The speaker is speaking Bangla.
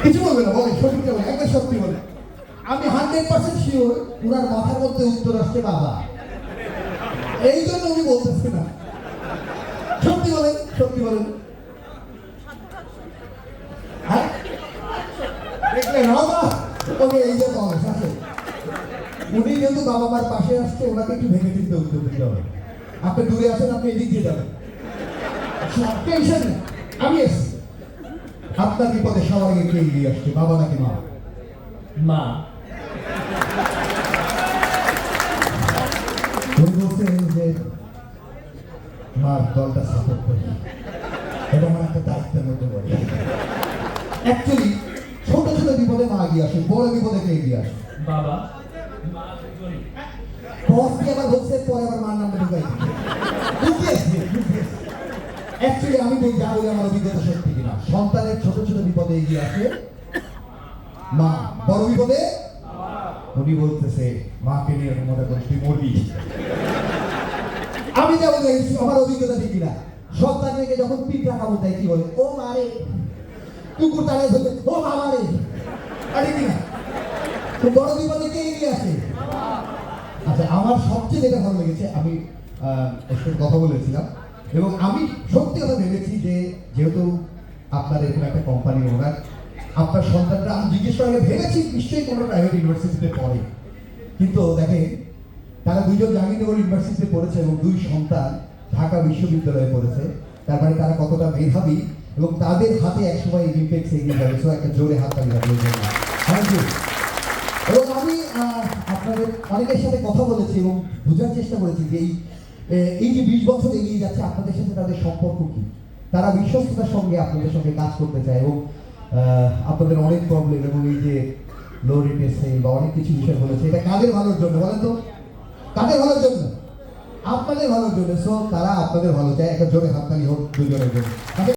কিছু বলবে না, বলে সত্যি বলে, একবার সত্যি বলে। আমি 100% শিওর উনার মাথার মধ্যে উত্তর আসছে বাবা, এই জন্য উনি বলতেছে না। সত্যি বলেন, সত্যি বলেন। হ্যাঁ দেখলেন বাবা, ওকে এই যে বয়স আছে, উনি যেহেতু বাবা মার পাশে আসছে, ওনাকে একটু ভেঙে চিনতে উত্তর দিতে হবে। আপনি দূরে আছেন, আপনি এদিক দিয়ে যাবেন, টেনশন নেই, আমি এসছি। আপনার বিপদে সবার আগে কে এগিয়ে আসছে, বাবা নাকি মা? মা। উনি বলছেন যে মার দলটা সাপোর্ট করি, এটা আমার একটা দায়িত্বের মধ্যে পড়ে। অ্যাকচুয়ালি ছোট ছোট বিপদে মা এগিয়ে আসে, বড় বিপদে কে এগিয়ে আসে? বাবা। মা দুজনই। বস কি আবার বলছে, পরে আবার মার নামটা ঢুকাই দিচ্ছে। অ্যাকচুয়ালি আমি বলি, যা বলি আমার অভিজ্ঞতা সত্যি কিনা, সন্তানের ছোট ছোট বিপদে এগিয়ে আসে মা, বড় বিপদে উনি বলতেছে মাকে নিয়ে মনে করিস তুই মরবি। আমি যেমন দেখছি, আমার অভিজ্ঞতা ঠিক কিনা, সন্তানকে যখন পিঠা কামড় দেয় কি বলে, ও মারে, কুকুর তাড়াই ধরবে, ও বাবা রে, আরে কিনা। তো বড় বিপদে কে এগিয়ে আসে? আচ্ছা, আমার সবচেয়ে যেটা ভালো লেগেছে, আমি ওর সাথে কথা বলেছিলাম এবং আমি সত্যি কথা ভেবেছি যে যেহেতু আপনার এরকম একটা কোম্পানির ওনার, আপনার সন্তানরা, আমি জিজ্ঞেস করে ভেবেছি নিশ্চয়ই কোনো প্রাইভেট ইউনিভার্সিটিতে পড়ে, কিন্তু দেখেন তারা দুইজন জাহাঙ্গীরনগর ইউনিভার্সিটিতে পড়েছে এবং দুই সন্তান ঢাকা বিশ্ববিদ্যালয়ে পড়েছে। তার মানে তারা কতটা মেধাবী এবং তাদের হাতে একসময় ইম্প্যাক্ট এগিয়ে যাবে। সো একটা জোরে হাত তালি হবে থ্যাংক ইউ। এবং আমি আপনাদের অনেকের সাথে কথা বলেছি এবং বোঝার চেষ্টা করেছি যে এই যে 20 বছর এগিয়ে যাচ্ছে, আপনাদের সাথে তাদের সম্পর্ক কি, তারা বিশ্বস্ততার সঙ্গে আপনাদের সঙ্গে কাজ করতে চায় এবং আপনাদের অনেক প্রবলেম এবং এই যে লো রেটের সেল বা অনেক কিছু বিষয় বলেছে, এটা কাদের ভালোর জন্য বলেন তো? কাদের ভালোর জন্য? আপনাদের ভালোর জন্য। সো তারা আপনাদের ভালো চায়, একটা জোরে হাততালি হোক দুজনের জন্য।